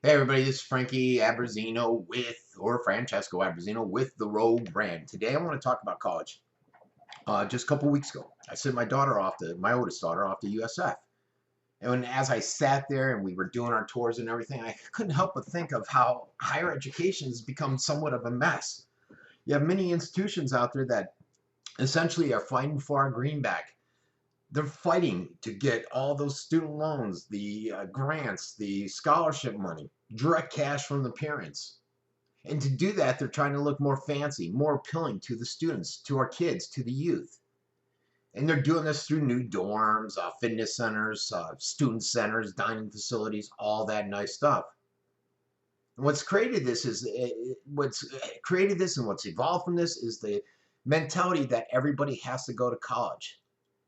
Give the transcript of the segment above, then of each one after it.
Hey everybody, this is Frankie Abbruzzino or Francesco Abbruzzino with the Rogue Rant. Today I want to talk about college. Just a couple weeks ago, I sent my oldest daughter off to USF. And as I sat there and we were doing our tours and everything, I couldn't help but think of how higher education has become somewhat of a mess. You have many institutions out there that essentially are fighting for our greenback. They're fighting to get all those student loans, the grants, the scholarship money, direct cash from the parents. And to do that, they're trying to look more fancy, more appealing to the students, to our kids, to the youth. And they're doing this through new dorms, fitness centers, student centers, dining facilities, all that nice stuff. And what's created this and what's evolved from this is the mentality that everybody has to go to college.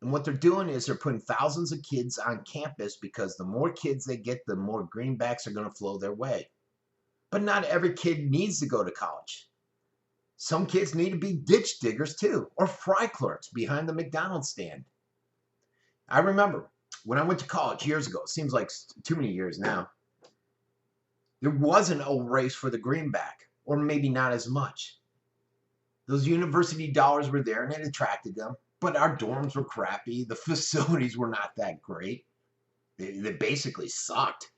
And what they're doing is they're putting thousands of kids on campus because the more kids they get, the more greenbacks are going to flow their way. But not every kid needs to go to college. Some kids need to be ditch diggers too, or fry clerks behind the McDonald's stand. I remember when I went to college years ago, it seems like too many years now, there wasn't a race for the greenback, or maybe not as much. Those university dollars were there and it attracted them, but our dorms were crappy. The facilities were not that great. They basically sucked.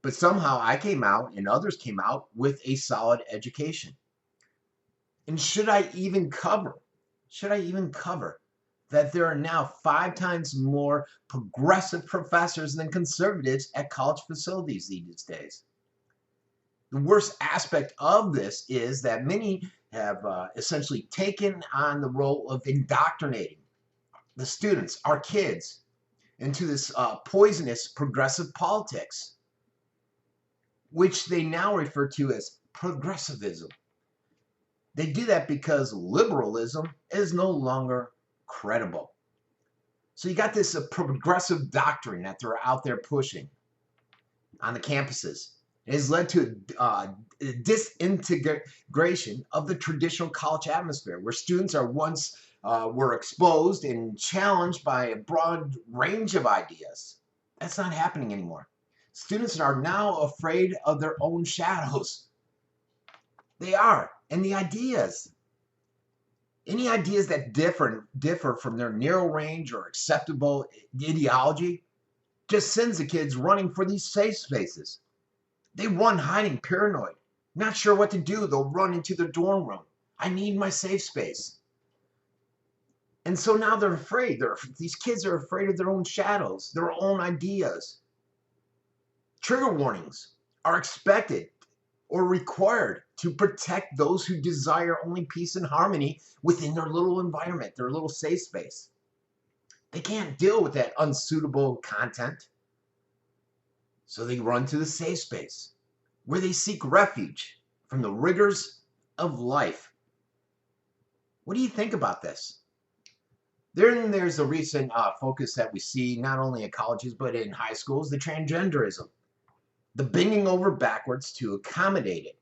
But somehow I came out and others came out with a solid education. And should I even cover that there are now 5 times more progressive professors than conservatives at college facilities these days? The worst aspect of this is that many have essentially taken on the role of indoctrinating the students, our kids, into this poisonous progressive politics, which they now refer to as progressivism. They do that because liberalism is no longer credible. So you got this progressive doctrine that they're out there pushing on the campuses. It has led to a disintegration of the traditional college atmosphere, where students are once were exposed and challenged by a broad range of ideas. That's not happening anymore. Students are now afraid of their own shadows. They are. And the ideas, any ideas that differ from their narrow range or acceptable ideology, just sends the kids running for these safe spaces. They run hiding, paranoid, not sure what to do. They'll run into their dorm room. I need my safe space. And so now they're afraid. These kids are afraid of their own shadows, their own ideas. Trigger warnings are expected or required to protect those who desire only peace and harmony within their little environment, their little safe space. They can't deal with that unsuitable content. So they run to the safe space, where they seek refuge from the rigors of life. What do you think about this? There's a recent focus that we see not only at colleges but in high schools, the transgenderism, the bending over backwards to accommodate it.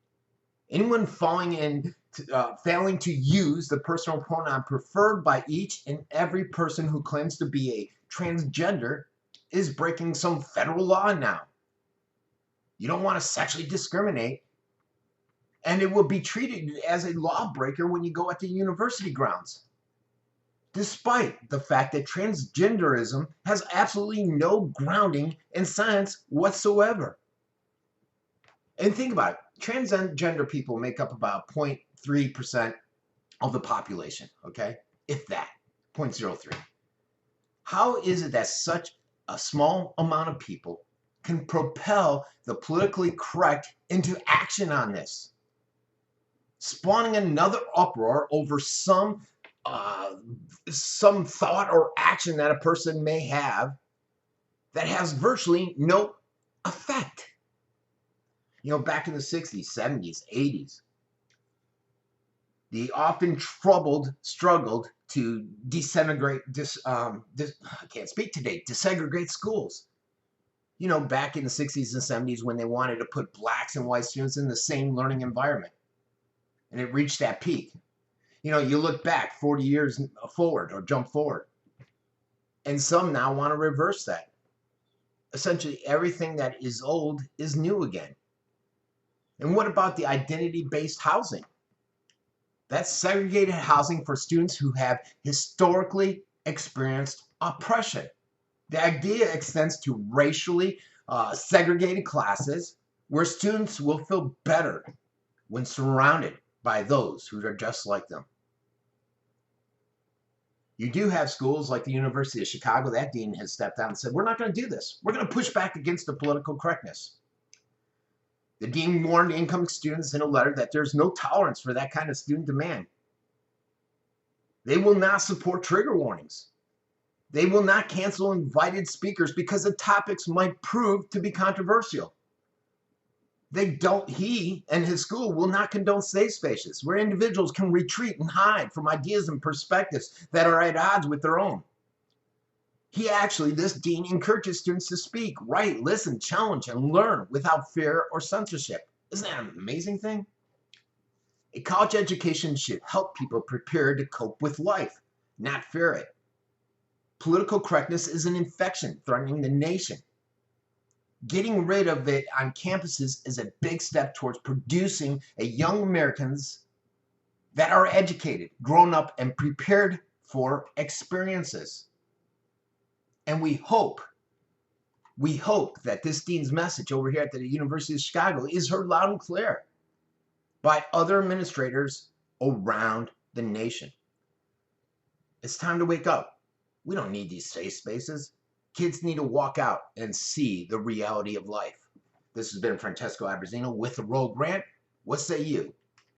Anyone failing to use the personal pronoun preferred by each and every person who claims to be a transgender is breaking some federal law now. You don't want to sexually discriminate, and it will be treated as a lawbreaker when you go at the university grounds, despite the fact that transgenderism has absolutely no grounding in science whatsoever. And think about it. Transgender people make up about 0.3% of the population, okay? If that, 0.03. How is it that such a small amount of people can propel the politically correct into action on this, spawning another uproar over some thought or action that a person may have that has virtually no effect? You know, back in the 60s, 70s, 80s, the often struggled to desegregate schools. You know, back in the 60s and 70s, when they wanted to put blacks and white students in the same learning environment, and it reached that peak. You know, you look back 40 years forward or jump forward, and some now want to reverse that. Essentially, everything that is old is new again. And what about the identity-based housing? That's segregated housing for students who have historically experienced oppression. The idea extends to racially segregated classes where students will feel better when surrounded by those who are just like them. You do have schools like the University of Chicago, that dean has stepped down and said, we're not going to do this. We're going to push back against the political correctness. The dean warned incoming students in a letter that there's no tolerance for that kind of student demand. They will not support trigger warnings. They will not cancel invited speakers because the topics might prove to be controversial. He and his school will not condone safe spaces where individuals can retreat and hide from ideas and perspectives that are at odds with their own. This dean encourages students to speak, write, listen, challenge, and learn without fear or censorship. Isn't that an amazing thing? A college education should help people prepare to cope with life, not fear it. Political correctness is an infection threatening the nation. Getting rid of it on campuses is a big step towards producing a young Americans that are educated, grown up, and prepared for experiences. And we hope that this dean's message over here at the University of Chicago is heard loud and clear by other administrators around the nation. It's time to wake up. We don't need these safe spaces. Kids need to walk out and see the reality of life. This has been Francesco Abbruzzino with the Rogue Rant. What say you?